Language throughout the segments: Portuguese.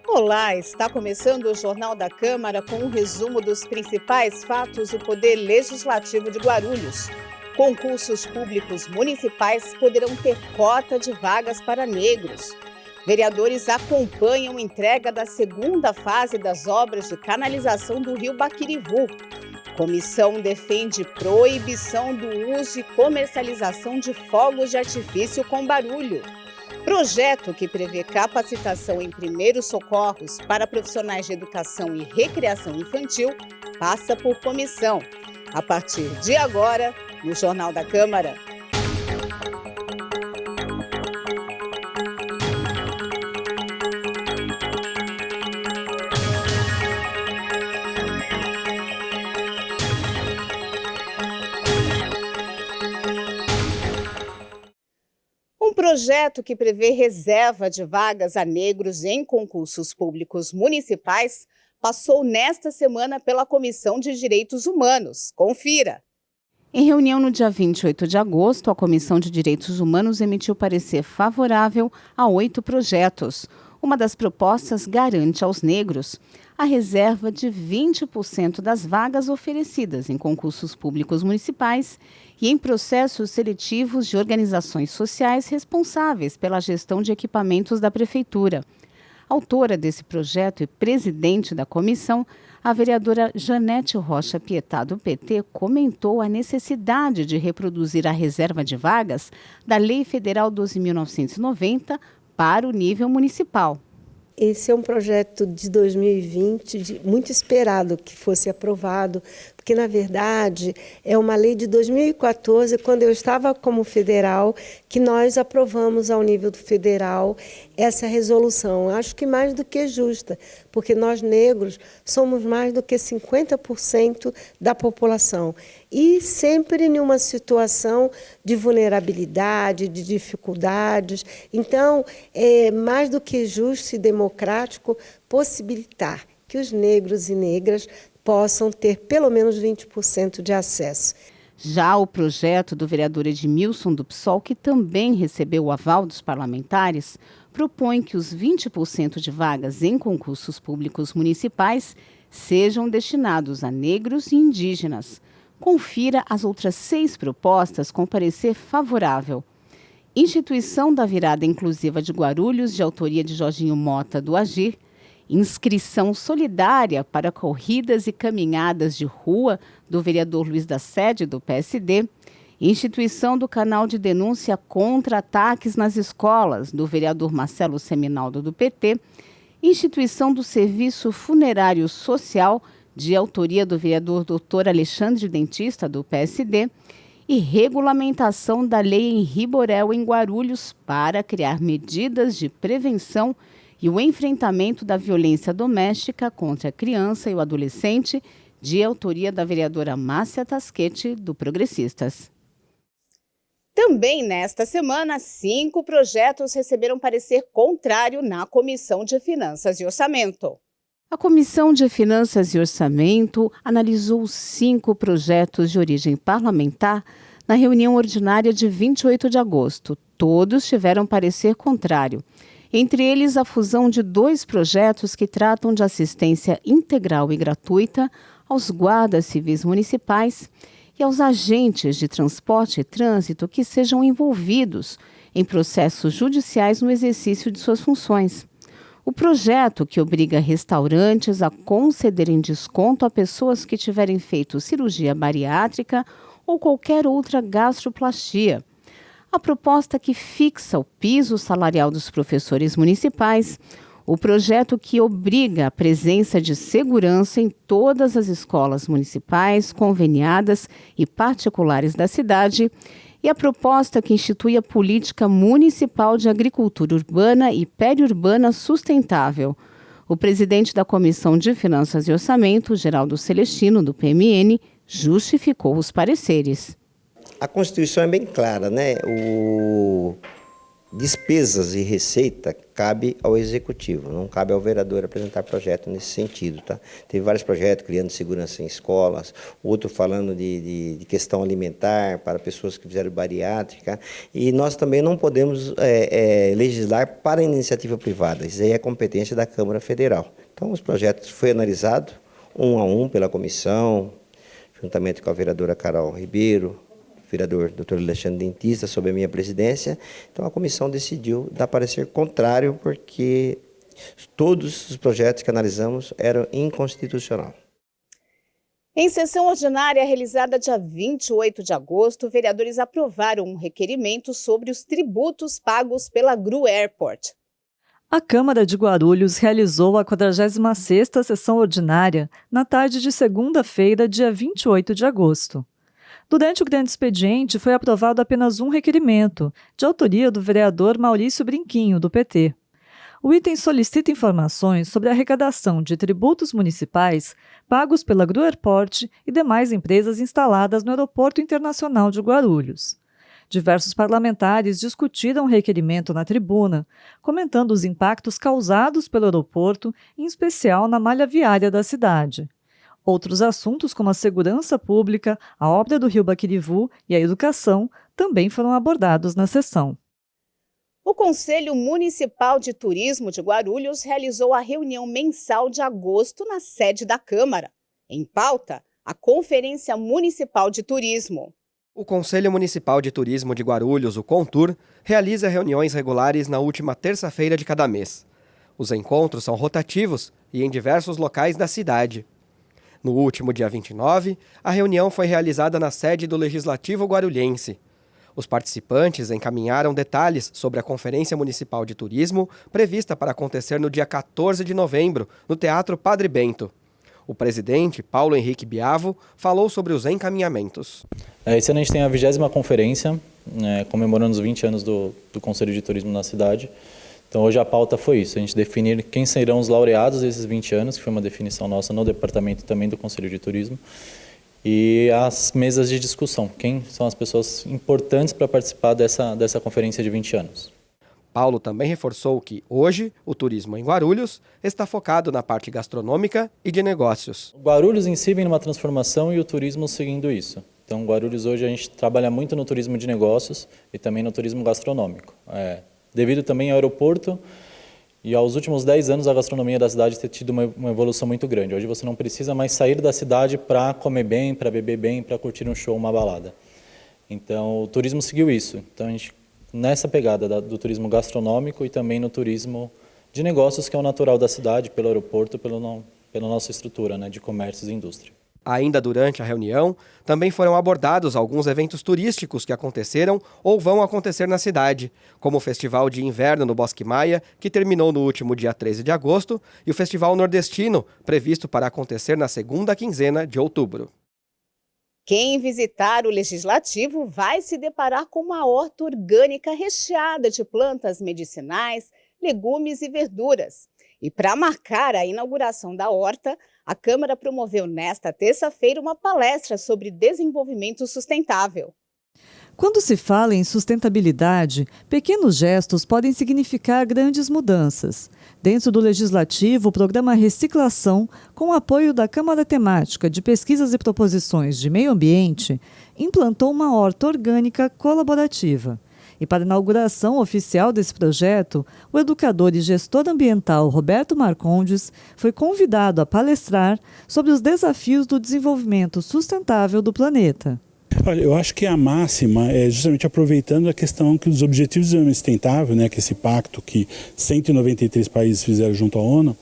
Olá, está começando o Jornal da Câmara com um resumo dos principais fatos do Poder Legislativo de Guarulhos. Concursos públicos municipais poderão ter cota de vagas para negros. Vereadores acompanham entrega da segunda fase das obras de canalização do Rio Baquirivu. Comissão defende proibição do uso e comercialização de fogos de artifício com barulho. Projeto que prevê capacitação em primeiros socorros para profissionais de educação e recreação infantil passa por comissão. A partir de agora, no Jornal da Câmara. Um projeto que prevê reserva de vagas a negros em concursos públicos municipais passou nesta semana pela Comissão de Direitos Humanos. Confira! Em reunião no dia 28 de agosto, a Comissão de Direitos Humanos emitiu parecer favorável a 8 projetos. Uma das propostas garante aos negros a reserva de 20% das vagas oferecidas em concursos públicos municipais e em processos seletivos de organizações sociais responsáveis pela gestão de equipamentos da Prefeitura. Autora desse projeto e presidente da comissão, a vereadora Janete Rocha Pietá, do PT, comentou a necessidade de reproduzir a reserva de vagas da Lei Federal 12.990 para o nível municipal. Esse é um projeto de 2020, muito esperado que fosse aprovado, porque, na verdade, é uma lei de 2014, quando eu estava como federal, que nós aprovamos ao nível do federal essa resolução. Acho que mais do que justa, porque nós negros somos mais do que 50% da população. E sempre em uma situação de vulnerabilidade, de dificuldades. Então, é mais do que justo e democrático possibilitar que os negros e negras possam ter pelo menos 20% de acesso. Já o projeto do vereador Edmilson do PSOL, que também recebeu o aval dos parlamentares, propõe que os 20% de vagas em concursos públicos municipais sejam destinados a negros e indígenas. Confira as outras 6 propostas com parecer favorável. Instituição da Virada Inclusiva de Guarulhos, de autoria de Jorginho Mota, do Agir. Inscrição solidária para corridas e caminhadas de rua, do vereador Luiz da Sede, do PSD. Instituição do canal de denúncia contra ataques nas escolas, do vereador Marcelo Seminaldo, do PT. Instituição do Serviço Funerário Social, de autoria do vereador Dr. Alexandre Dentista, do PSD. E regulamentação da lei Henri Borel em Guarulhos para criar medidas de prevenção e o enfrentamento da violência doméstica contra a criança e o adolescente, de autoria da vereadora Márcia Tasquete, do Progressistas. Também nesta semana, 5 projetos receberam parecer contrário na Comissão de Finanças e Orçamento. A Comissão de Finanças e Orçamento analisou 5 projetos de origem parlamentar na reunião ordinária de 28 de agosto. Todos tiveram parecer contrário. Entre eles, a fusão de 2 projetos que tratam de assistência integral e gratuita aos guardas civis municipais e aos agentes de transporte e trânsito que sejam envolvidos em processos judiciais no exercício de suas funções. O projeto que obriga restaurantes a concederem desconto a pessoas que tiverem feito cirurgia bariátrica ou qualquer outra gastroplastia. A proposta que fixa o piso salarial dos professores municipais, o projeto que obriga a presença de segurança em todas as escolas municipais, conveniadas e particulares da cidade, e a proposta que institui a política municipal de agricultura urbana e periurbana sustentável. O presidente da Comissão de Finanças e Orçamento, Geraldo Celestino, do PMN, justificou os pareceres. A Constituição é bem clara, né? despesas e receita cabe ao executivo, não cabe ao vereador apresentar projeto nesse sentido, tá? Teve vários projetos criando segurança em escolas, outro falando de questão alimentar para pessoas que fizeram bariátrica, e nós também não podemos legislar para a iniciativa privada, isso aí é competência da Câmara Federal. Então os projetos foram analisados um a um pela comissão, juntamente com a vereadora Carol Ribeiro, vereador Dr. Alexandre Dentista, sob a minha presidência. Então a comissão decidiu dar parecer contrário, porque todos os projetos que analisamos eram inconstitucionais. Em sessão ordinária realizada dia 28 de agosto, vereadores aprovaram um requerimento sobre os tributos pagos pela GRU Airport. A Câmara de Guarulhos realizou a 46ª sessão ordinária na tarde de segunda-feira, dia 28 de agosto. Durante o grande expediente, foi aprovado apenas um requerimento, de autoria do vereador Maurício Brinquinho, do PT. O item solicita informações sobre a arrecadação de tributos municipais pagos pela GRU Airport e demais empresas instaladas no Aeroporto Internacional de Guarulhos. Diversos parlamentares discutiram o requerimento na tribuna, comentando os impactos causados pelo aeroporto, em especial na malha viária da cidade. Outros assuntos, como a segurança pública, a obra do Rio Baquirivu e a educação, também foram abordados na sessão. O Conselho Municipal de Turismo de Guarulhos realizou a reunião mensal de agosto na sede da Câmara. Em pauta, a Conferência Municipal de Turismo. O Conselho Municipal de Turismo de Guarulhos, o CONTUR, realiza reuniões regulares na última terça-feira de cada mês. Os encontros são rotativos e em diversos locais da cidade. No último dia 29, a reunião foi realizada na sede do Legislativo Guarulhense. Os participantes encaminharam detalhes sobre a Conferência Municipal de Turismo, prevista para acontecer no dia 14 de novembro, no Teatro Padre Bento. O presidente, Paulo Henrique Biavo, falou sobre os encaminhamentos. Esse ano a gente tem a 20ª conferência, comemorando os 20 anos do Conselho de Turismo na cidade. Então hoje a pauta foi isso, a gente definir quem serão os laureados desses 20 anos, que foi uma definição nossa no departamento também do Conselho de Turismo, e as mesas de discussão, quem são as pessoas importantes para participar dessa conferência de 20 anos. Paulo também reforçou que, hoje, o turismo em Guarulhos está focado na parte gastronômica e de negócios. O Guarulhos em si vem numa transformação e o turismo seguindo isso. Então, Guarulhos hoje a gente trabalha muito no turismo de negócios e também no turismo gastronômico. Devido também ao aeroporto e aos últimos 10 anos a gastronomia da cidade ter tido uma evolução muito grande. Hoje você não precisa mais sair da cidade para comer bem, para beber bem, para curtir um show, uma balada. Então, o turismo seguiu isso. Então, a gente nessa pegada do turismo gastronômico e também no turismo de negócios, que é o natural da cidade, pelo aeroporto, pela nossa estrutura, de comércios e indústria. Ainda durante a reunião, também foram abordados alguns eventos turísticos que aconteceram ou vão acontecer na cidade, como o Festival de Inverno no Bosque Maia, que terminou no último dia 13 de agosto, e o Festival Nordestino, previsto para acontecer na segunda quinzena de outubro. Quem visitar o Legislativo vai se deparar com uma horta orgânica recheada de plantas medicinais, legumes e verduras. E para marcar a inauguração da horta, a Câmara promoveu nesta terça-feira uma palestra sobre desenvolvimento sustentável. Quando se fala em sustentabilidade, pequenos gestos podem significar grandes mudanças. Dentro do Legislativo, o programa Reciclação, com o apoio da Câmara Temática de Pesquisas e Proposições de Meio Ambiente, implantou uma horta orgânica colaborativa. E para a inauguração oficial desse projeto, o educador e gestor ambiental Roberto Marcondes foi convidado a palestrar sobre os desafios do desenvolvimento sustentável do planeta. Olha, eu acho que a máxima é justamente aproveitando a questão que os Objetivos de Desenvolvimento Sustentável, que esse pacto que 193 países fizeram junto à ONU,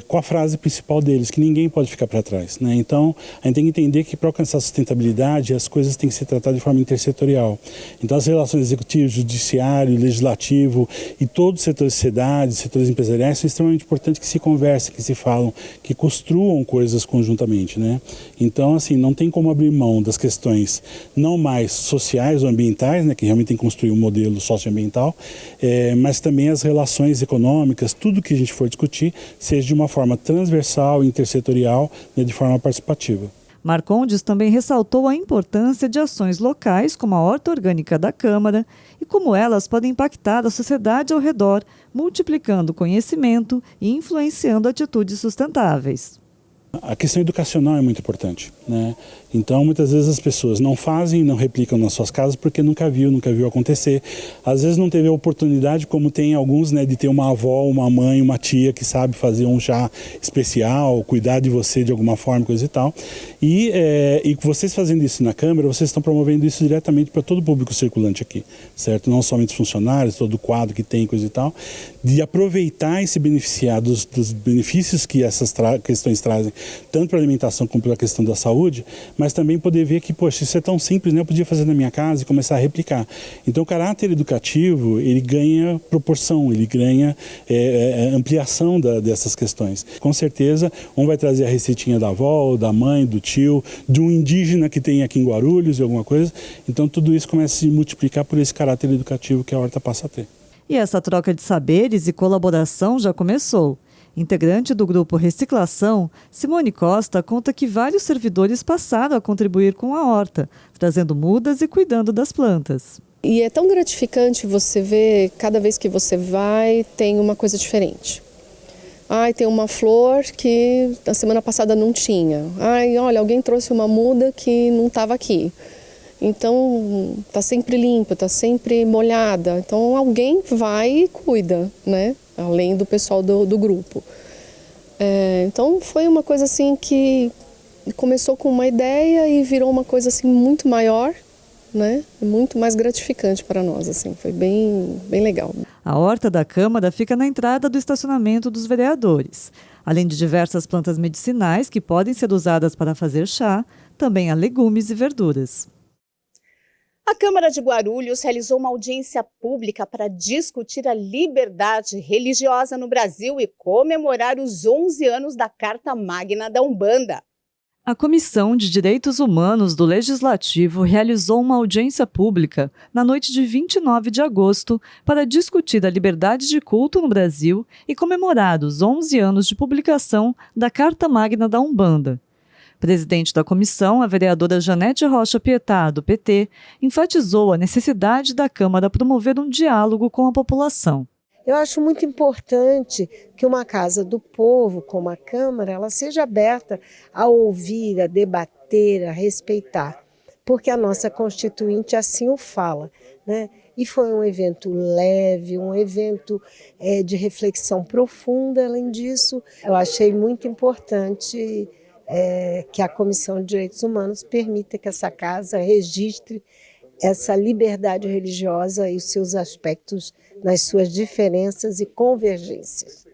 com a frase principal deles, que ninguém pode ficar para trás. Então, a gente tem que entender que para alcançar a sustentabilidade, as coisas têm que ser tratadas de forma intersetorial. Então, as relações executivas, judiciário, legislativo e todos os setores de sociedade, setores empresariais, são extremamente importantes que se conversem, que se falam, que construam coisas conjuntamente. Então, assim, não tem como abrir mão das questões não mais sociais ou ambientais, que realmente tem que construir um modelo socioambiental, mas também as relações econômicas, tudo que a gente for discutir, seja de uma forma transversal, intersetorial, de forma participativa. Marcondes também ressaltou a importância de ações locais, como a horta orgânica da Câmara, e como elas podem impactar a sociedade ao redor, multiplicando conhecimento e influenciando atitudes sustentáveis. A questão educacional é muito importante, né? Então, muitas vezes as pessoas não fazem, não replicam nas suas casas porque nunca viu acontecer. Às vezes não teve a oportunidade, como tem alguns, né, de ter uma avó, uma mãe, uma tia que sabe fazer um chá especial, cuidar de você de alguma forma, coisa e tal. E vocês fazendo isso na Câmara, vocês estão promovendo isso diretamente para todo o público circulante aqui, certo? Não somente os funcionários, todo o quadro que tem, coisa e tal, de aproveitar e se beneficiar dos benefícios que essas questões trazem, tanto para a alimentação como para a questão da saúde, mas também poder ver que, poxa, isso é tão simples, né? Eu podia fazer na minha casa e começar a replicar. Então, o caráter educativo, ele ganha proporção, ele ganha ampliação dessas questões. Com certeza, um vai trazer a receitinha da avó, da mãe, do tio, de um indígena que tem aqui em Guarulhos, alguma coisa. Então, tudo isso começa a se multiplicar por esse caráter educativo que a horta passa a ter. E essa troca de saberes e colaboração já começou. Integrante do grupo Reciclação, Simone Costa conta que vários servidores passaram a contribuir com a horta, trazendo mudas e cuidando das plantas. E é tão gratificante você ver, cada vez que você vai, tem uma coisa diferente. Tem uma flor que na semana passada não tinha. Olha, alguém trouxe uma muda que não estava aqui. Então, está sempre limpa, está sempre molhada. Então, alguém vai e cuida, né? Além do pessoal do grupo. Então, foi uma coisa assim que começou com uma ideia e virou uma coisa assim muito maior, né? Muito mais gratificante para nós, assim. Foi bem legal. A horta da Câmara fica na entrada do estacionamento dos vereadores. Além de diversas plantas medicinais que podem ser usadas para fazer chá, também há legumes e verduras. A Câmara de Guarulhos realizou uma audiência pública para discutir a liberdade religiosa no Brasil e comemorar os 11 anos da Carta Magna da Umbanda. A Comissão de Direitos Humanos do Legislativo realizou uma audiência pública na noite de 29 de agosto para discutir a liberdade de culto no Brasil e comemorar os 11 anos de publicação da Carta Magna da Umbanda. Presidente da comissão, a vereadora Janete Rocha Pietá, do PT, enfatizou a necessidade da Câmara promover um diálogo com a população. Eu acho muito importante que uma casa do povo, como a Câmara, ela seja aberta a ouvir, a debater, a respeitar, porque a nossa Constituinte assim o fala, né? E foi um evento leve, um evento de reflexão profunda. Além disso, eu achei muito importante que a Comissão de Direitos Humanos permita que essa casa registre essa liberdade religiosa e os seus aspectos nas suas diferenças e convergências.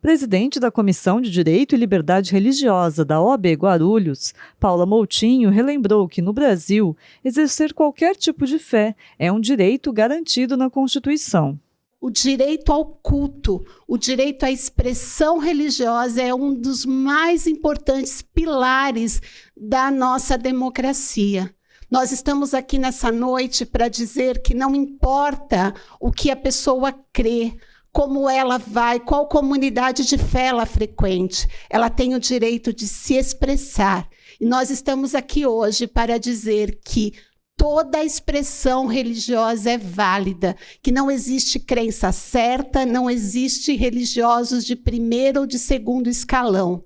Presidente da Comissão de Direito e Liberdade Religiosa da OAB Guarulhos, Paula Moutinho, relembrou que no Brasil, exercer qualquer tipo de fé é um direito garantido na Constituição. O direito ao culto, o direito à expressão religiosa é um dos mais importantes pilares da nossa democracia. Nós estamos aqui nessa noite para dizer que não importa o que a pessoa crê, como ela vai, qual comunidade de fé ela frequente, ela tem o direito de se expressar. E nós estamos aqui hoje para dizer que toda a expressão religiosa é válida, que não existe crença certa, não existe religiosos de primeiro ou de segundo escalão.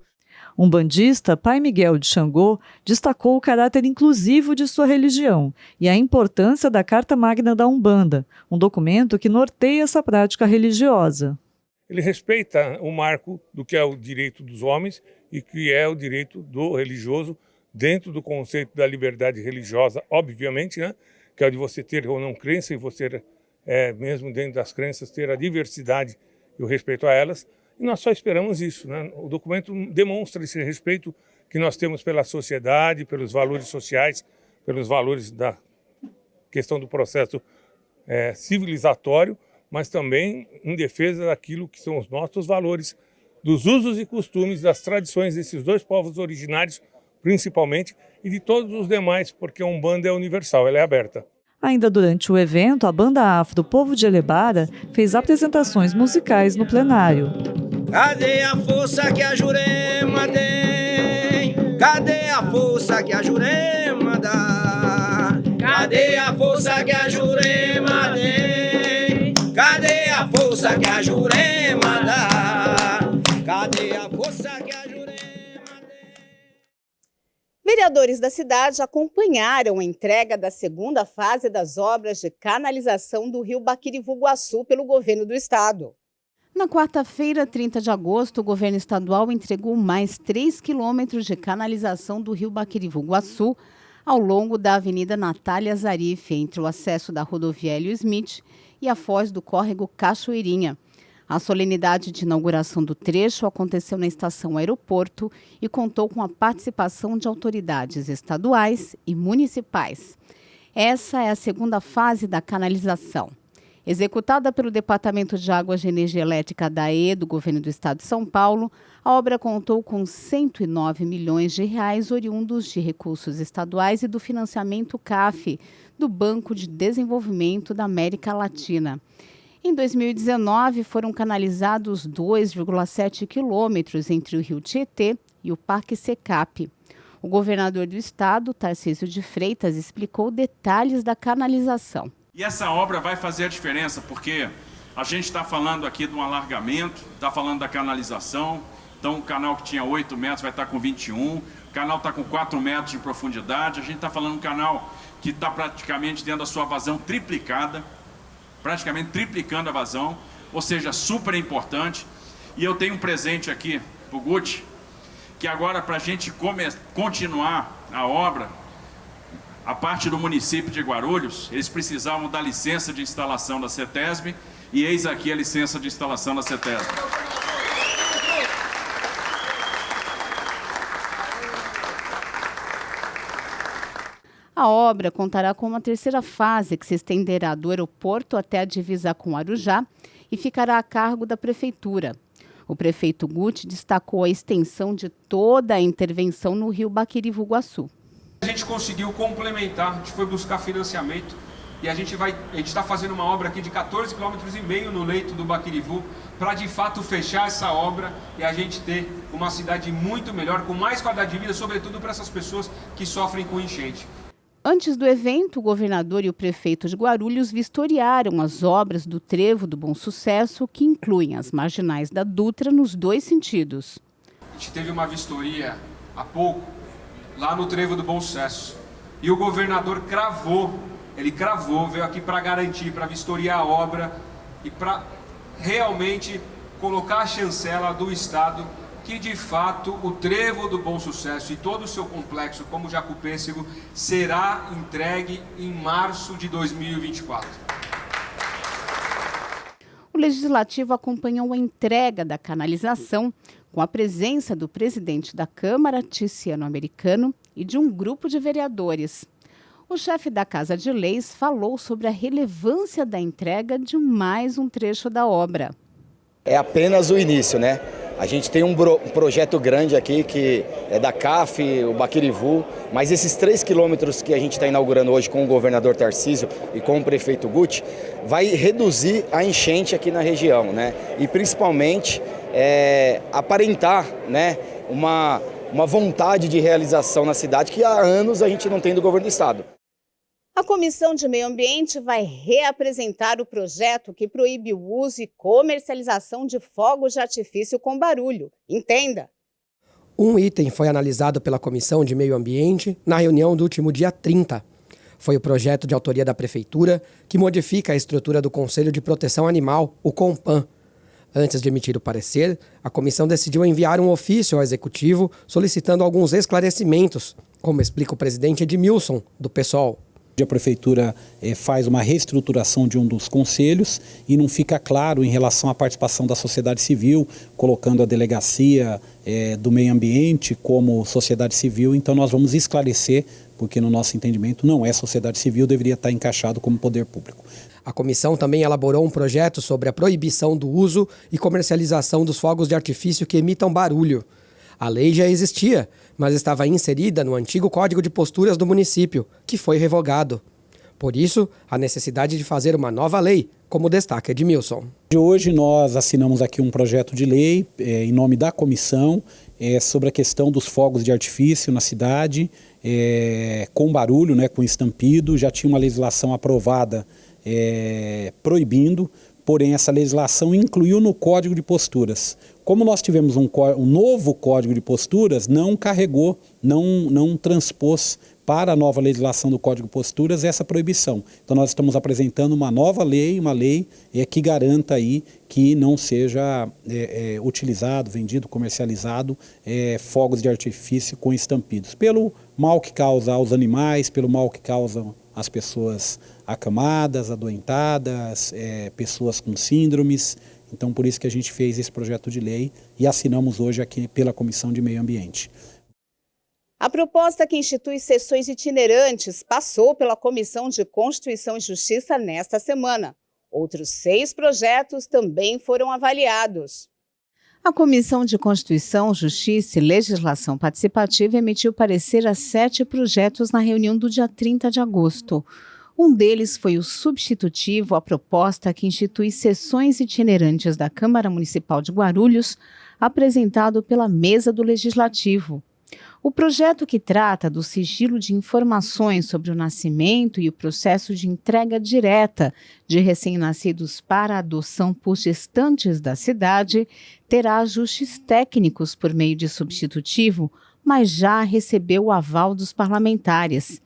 Umbandista, Pai Miguel de Xangô, destacou o caráter inclusivo de sua religião e a importância da Carta Magna da Umbanda, um documento que norteia essa prática religiosa. Ele respeita o marco do que é o direito dos homens e que é o direito do religioso, dentro do conceito da liberdade religiosa, obviamente, né? Que é o de você ter ou não crença e você, mesmo dentro das crenças, ter a diversidade e o respeito a elas. E nós só esperamos isso, né? O documento demonstra esse respeito que nós temos pela sociedade, pelos valores sociais, pelos valores da questão do processo civilizatório, mas também em defesa daquilo que são os nossos valores, dos usos e costumes, das tradições desses dois povos originários, principalmente, e de todos os demais, porque a Umbanda é universal, ela é aberta. Ainda durante o evento, a banda afro Povo de Elebara fez apresentações musicais no plenário. Cadê a força que a Jurema tem? Cadê a a força que a Jurema dá? Cadê a força que a Jurema tem? Cadê a força que a Jurema dá? Cadê a força que a Jurema tem? Vereadores da cidade acompanharam a entrega da segunda fase das obras de canalização do rio Baquirivu-Guaçu pelo governo do estado. Na quarta-feira, 30 de agosto, o governo estadual entregou mais 3 quilômetros de canalização do rio Baquirivu-Guaçu ao longo da Avenida Natália Zarif, entre o acesso da rodovia Hélio Smith e a foz do córrego Cachoeirinha. A solenidade de inauguração do trecho aconteceu na estação Aeroporto e contou com a participação de autoridades estaduais e municipais. Essa é a segunda fase da canalização. Executada pelo Departamento de Águas de Energia Elétrica da AE do Governo do Estado de São Paulo, a obra contou com 109 milhões de reais oriundos de recursos estaduais e do financiamento CAF, do Banco de Desenvolvimento da América Latina. Em 2019, foram canalizados 2,7 quilômetros entre o rio Tietê e o Parque Secap. O governador do estado, Tarcísio de Freitas, explicou detalhes da canalização. E essa obra vai fazer a diferença, porque a gente está falando aqui de um alargamento, está falando da canalização. Então, o canal que tinha 8 metros vai estar com 21, o canal está com 4 metros de profundidade. A gente está falando de um canal que está praticamente dentro da sua vazão triplicada, praticamente triplicando a vazão, ou seja, super importante. E eu tenho um presente aqui para o Guti, que agora, para a gente continuar a obra, a parte do município de Guarulhos, eles precisavam da licença de instalação da CETESB, e eis aqui a licença de instalação da CETESB. A obra contará com uma terceira fase que se estenderá do aeroporto até a divisa com Arujá e ficará a cargo da prefeitura. O prefeito Guti destacou a extensão de toda a intervenção no rio Baquirivu-Guaçu. A gente conseguiu complementar, a gente foi buscar financiamento e a gente está fazendo uma obra aqui de 14,5 km no leito do Baquirivu para de fato fechar essa obra e a gente ter uma cidade muito melhor, com mais qualidade de vida, sobretudo para essas pessoas que sofrem com enchente. Antes do evento, o governador e o prefeito de Guarulhos vistoriaram as obras do Trevo do Bom Sucesso, que incluem as marginais da Dutra nos dois sentidos. A gente teve uma vistoria há pouco, lá no Trevo do Bom Sucesso, e o governador veio aqui para garantir, para vistoriar a obra e para realmente colocar a chancela do Estado que de fato o Trevo do Bom Sucesso e todo o seu complexo, como Jacupêssego, será entregue em março de 2024. O Legislativo acompanhou a entrega da canalização com a presença do presidente da Câmara, Tiziano Americano, e de um grupo de vereadores. O chefe da Casa de Leis falou sobre a relevância da entrega de mais um trecho da obra. É apenas o início, né? A gente tem um projeto grande aqui que é da CAF, o Baquirivu, mas esses 3 quilômetros que a gente está inaugurando hoje com o governador Tarcísio e com o prefeito Guti vai reduzir a enchente aqui na região, né? E principalmente aparentar, né, uma vontade de realização na cidade que há anos a gente não tem do governo do estado. A Comissão de Meio Ambiente vai reapresentar o projeto que proíbe o uso e comercialização de fogos de artifício com barulho. Entenda! Um item foi analisado pela Comissão de Meio Ambiente na reunião do último dia 30. Foi o projeto de autoria da Prefeitura que modifica a estrutura do Conselho de Proteção Animal, o CONPAN. Antes de emitir o parecer, a comissão decidiu enviar um ofício ao Executivo solicitando alguns esclarecimentos, como explica o presidente Edmilson, do PSOL. A Prefeitura faz uma reestruturação de um dos conselhos e não fica claro em relação à participação da sociedade civil, colocando a delegacia do meio ambiente como sociedade civil. Então nós vamos esclarecer, porque no nosso entendimento não é sociedade civil, deveria estar encaixado como poder público. A comissão também elaborou um projeto sobre a proibição do uso e comercialização dos fogos de artifício que emitam barulho. A lei já existia, mas estava inserida no antigo Código de Posturas do município, que foi revogado. Por isso, a necessidade de fazer uma nova lei, como destaca Edmilson. Hoje nós assinamos aqui um projeto de lei em nome da comissão sobre a questão dos fogos de artifício na cidade, com barulho, né, com estampido. Já tinha uma legislação aprovada proibindo, porém essa legislação incluiu no Código de Posturas. Como nós tivemos um novo Código de Posturas, não carregou, não transpôs para a nova legislação do Código de Posturas essa proibição. Então nós estamos apresentando uma nova lei, uma lei que garanta aí que não seja utilizado, vendido, comercializado fogos de artifício com estampidos, pelo mal que causa aos animais, pelo mal que causam as pessoas acamadas, adoentadas, pessoas com síndromes. Então, por isso que a gente fez esse projeto de lei e assinamos hoje aqui pela Comissão de Meio Ambiente. A proposta que institui sessões itinerantes passou pela Comissão de Constituição e Justiça nesta semana. Outros 6 projetos também foram avaliados. A Comissão de Constituição, Justiça e Legislação Participativa emitiu parecer a 7 projetos na reunião do dia 30 de agosto. Um deles foi o substitutivo à proposta que institui sessões itinerantes da Câmara Municipal de Guarulhos, apresentado pela Mesa do Legislativo. O projeto que trata do sigilo de informações sobre o nascimento e o processo de entrega direta de recém-nascidos para adoção por gestantes da cidade terá ajustes técnicos por meio de substitutivo, mas já recebeu o aval dos parlamentares.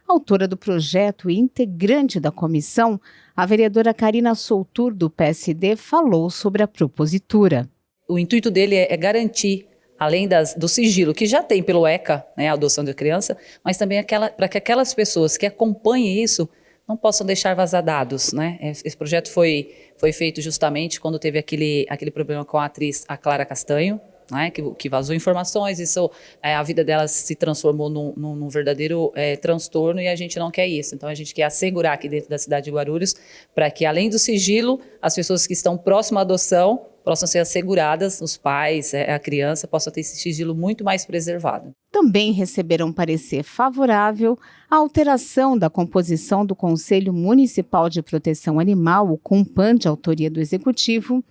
Autora do projeto e integrante da comissão, a vereadora Karina Soutur, do PSD, falou sobre a propositura. O intuito dele é garantir, além do sigilo que já tem pelo ECA, né, a adoção de criança, mas também para que aquelas pessoas que acompanhem isso não possam deixar vazar dados, né? Esse projeto foi feito justamente quando teve aquele problema com a atriz a Clara Castanho, né, que vazou informações, isso, a vida dela se transformou num verdadeiro transtorno e a gente não quer isso. Então a gente quer assegurar aqui dentro da cidade de Guarulhos para que, além do sigilo, as pessoas que estão próximas à adoção possam ser asseguradas, os pais, a criança, possam ter esse sigilo muito mais preservado. Também receberam parecer favorável a alteração da composição do Conselho Municipal de Proteção Animal, o CONPAN, de autoria do Executivo,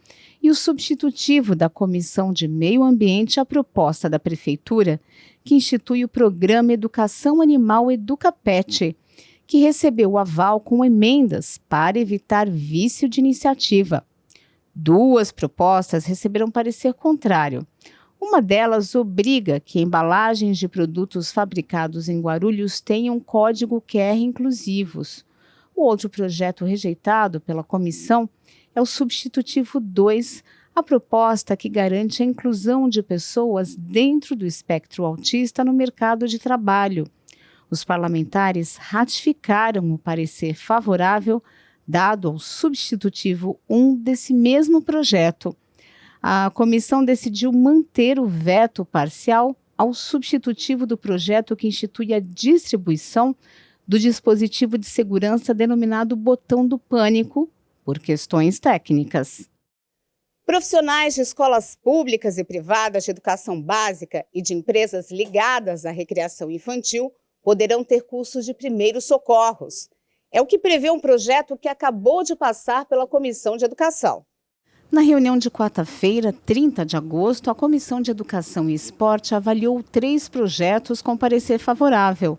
e o substitutivo da Comissão de Meio Ambiente à proposta da Prefeitura, que institui o Programa Educação Animal EducaPet, que recebeu o aval com emendas para evitar vício de iniciativa. 2 propostas receberam parecer contrário. Uma delas obriga que embalagens de produtos fabricados em Guarulhos tenham código QR inclusivos. O outro projeto rejeitado pela comissão é o substitutivo 2, a proposta que garante a inclusão de pessoas dentro do espectro autista no mercado de trabalho. Os parlamentares ratificaram o parecer favorável dado ao substitutivo 1 desse mesmo projeto. A comissão decidiu manter o veto parcial ao substitutivo do projeto que institui a distribuição do dispositivo de segurança denominado botão do pânico, por questões técnicas. Profissionais de escolas públicas e privadas de educação básica e de empresas ligadas à recreação infantil poderão ter cursos de primeiros socorros. É o que prevê um projeto que acabou de passar pela Comissão de Educação. Na reunião de quarta-feira, 30 de agosto, a Comissão de Educação e Esporte avaliou 3 projetos com parecer favorável.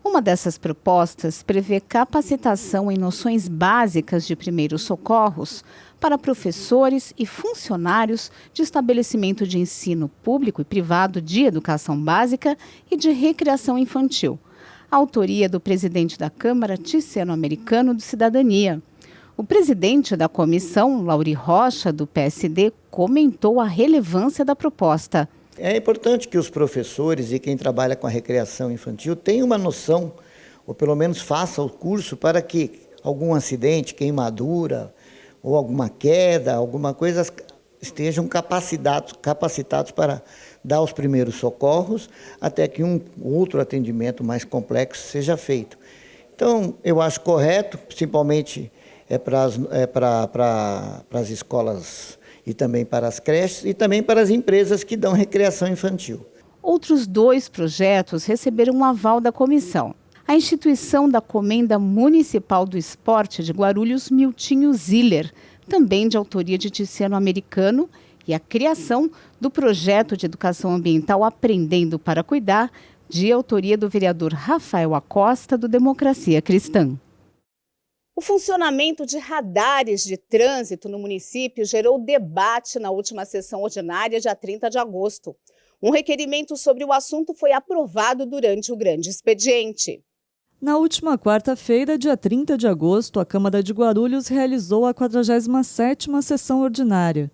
Uma dessas propostas prevê capacitação em noções básicas de primeiros socorros para professores e funcionários de estabelecimento de ensino público e privado de educação básica e de recreação infantil. A autoria do presidente da Câmara, Ticeno-Americano de Cidadania. O presidente da comissão, Lauri Rocha, do PSD, comentou a relevância da proposta. É importante que os professores e quem trabalha com a recreação infantil tenham uma noção, ou pelo menos faça o curso para que algum acidente, queimadura, ou alguma queda, alguma coisa, estejam capacitados para dar os primeiros socorros, até que um outro atendimento mais complexo seja feito. Então, eu acho correto, principalmente para as escolas e também para as creches e também para as empresas que dão recreação infantil. Outros 2 projetos receberam um aval da comissão. a instituição da Comenda Municipal do Esporte de Guarulhos, Miltinho Ziller, também de autoria de Tiziano Americano, e a criação do projeto de educação ambiental Aprendendo para Cuidar, de autoria do vereador Rafael Acosta, do Democracia Cristã. O funcionamento de radares de trânsito no município gerou debate na última sessão ordinária, dia 30 de agosto. Um requerimento sobre o assunto foi aprovado durante o grande expediente. Na última quarta-feira, dia 30 de agosto, a Câmara de Guarulhos realizou a 47ª sessão ordinária.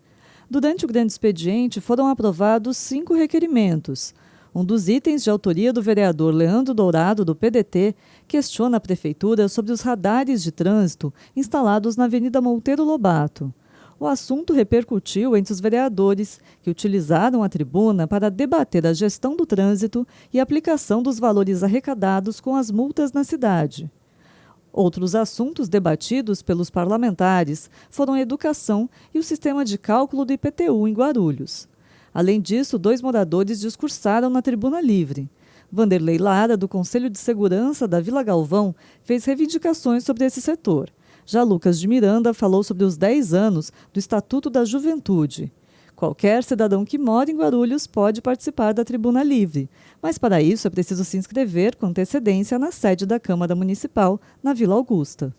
Durante o grande expediente, foram aprovados 5 requerimentos. Um dos itens de autoria do vereador Leandro Dourado, do PDT, questiona a Prefeitura sobre os radares de trânsito instalados na Avenida Monteiro Lobato. O assunto repercutiu entre os vereadores, que utilizaram a tribuna para debater a gestão do trânsito e a aplicação dos valores arrecadados com as multas na cidade. Outros assuntos debatidos pelos parlamentares foram a educação e o sistema de cálculo do IPTU em Guarulhos. Além disso, 2 moradores discursaram na tribuna livre. Vanderlei Lara, do Conselho de Segurança da Vila Galvão, fez reivindicações sobre esse setor. Já Lucas de Miranda falou sobre os 10 anos do Estatuto da Juventude. Qualquer cidadão que mora em Guarulhos pode participar da tribuna livre, mas para isso é preciso se inscrever com antecedência na sede da Câmara Municipal, na Vila Augusta.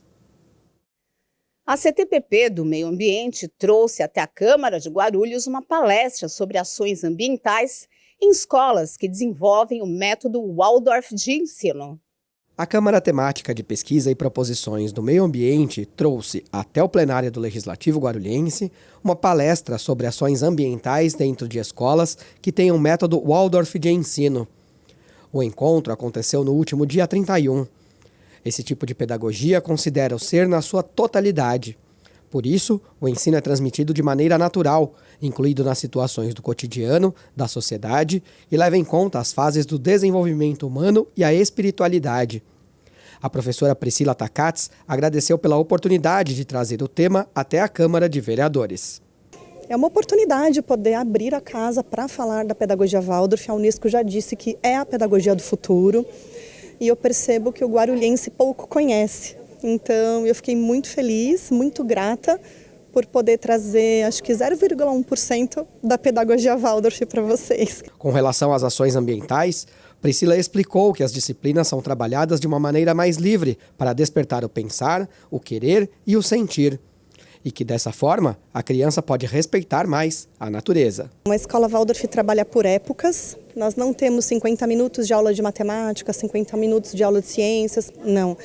A CTPP do Meio Ambiente trouxe até a Câmara de Guarulhos uma palestra sobre ações ambientais em escolas que desenvolvem o método Waldorf de ensino. A Câmara Temática de Pesquisa e Proposições do Meio Ambiente trouxe até o plenário do Legislativo Guarulhense uma palestra sobre ações ambientais dentro de escolas que têm o método Waldorf de ensino. O encontro aconteceu no último dia 31. Esse tipo de pedagogia considera o ser na sua totalidade. Por isso, o ensino é transmitido de maneira natural, incluído nas situações do cotidiano, da sociedade, e leva em conta as fases do desenvolvimento humano e a espiritualidade. A professora Priscila Takats agradeceu pela oportunidade de trazer o tema até a Câmara de Vereadores. É uma oportunidade poder abrir a casa para falar da pedagogia Waldorf. A Unesco já disse que é a pedagogia do futuro e eu percebo que o guarulhense pouco conhece. Então, eu fiquei muito feliz, muito grata por poder trazer, acho que 0,1% da pedagogia Waldorf para vocês. Com relação às ações ambientais, Priscila explicou que as disciplinas são trabalhadas de uma maneira mais livre para despertar o pensar, o querer e o sentir. E que, dessa forma, a criança pode respeitar mais a natureza. Uma escola Waldorf trabalha por épocas. Nós não temos 50 minutos de aula de matemática, 50 minutos de aula de ciências, não.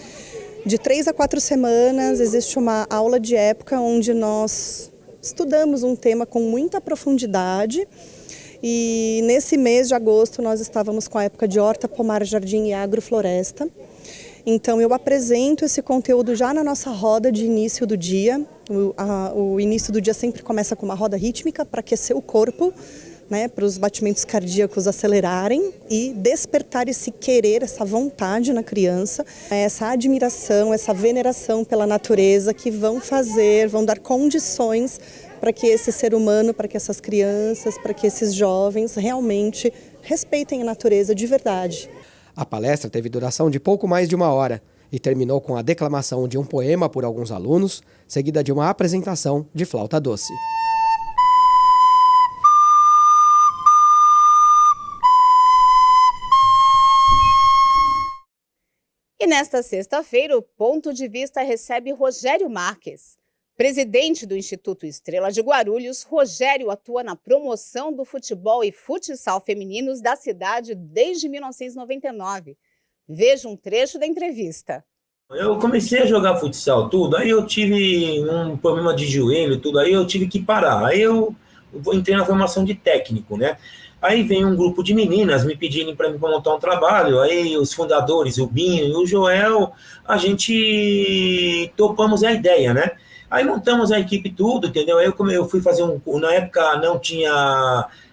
De 3 a 4 semanas existe uma aula de época onde nós estudamos um tema com muita profundidade e nesse mês de agosto nós estávamos com a época de horta, pomar, jardim e agrofloresta. Então eu apresento esse conteúdo já na nossa roda de início do dia. O início do dia sempre começa com uma roda rítmica para aquecer o corpo, né, para os batimentos cardíacos acelerarem e despertar esse querer, essa vontade na criança, essa admiração, essa veneração pela natureza que vão dar condições para que esse ser humano, para que essas crianças, para que esses jovens realmente respeitem a natureza de verdade. A palestra teve duração de pouco mais de 1 hora e terminou com a declamação de um poema por alguns alunos, seguida de uma apresentação de flauta doce. E nesta sexta-feira, o Ponto de Vista recebe Rogério Marques. Presidente do Instituto Estrela de Guarulhos, Rogério atua na promoção do futebol e futsal femininos da cidade desde 1999. Veja um trecho da entrevista. Eu comecei a jogar futsal tudo, aí eu tive um problema de joelho, tudo, aí eu tive que parar. Aí eu entrei na formação de técnico, né? Aí vem um grupo de meninas me pedirem para montar um trabalho, aí os fundadores, o Binho e o Joel, a gente topamos a ideia, né? Aí montamos a equipe tudo, entendeu? Aí eu fui fazer na época não tinha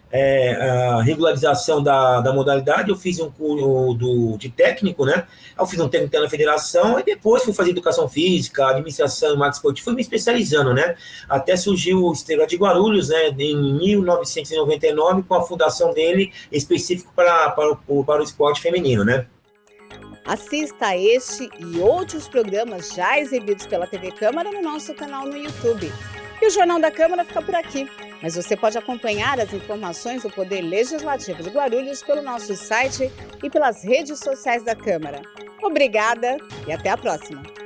a regularização da modalidade, eu fiz um curso de técnico, né? Eu fiz um técnico na federação, e depois fui fazer educação física, administração e marketing esportivo, fui me especializando, né? Até surgiu o Estrela de Guarulhos, né? Em 1999, com a fundação dele específico para o esporte feminino, né? Assista a este e outros programas já exibidos pela TV Câmara no nosso canal no YouTube. E o Jornal da Câmara fica por aqui. Mas você pode acompanhar as informações do Poder Legislativo de Guarulhos pelo nosso site e pelas redes sociais da Câmara. Obrigada e até a próxima!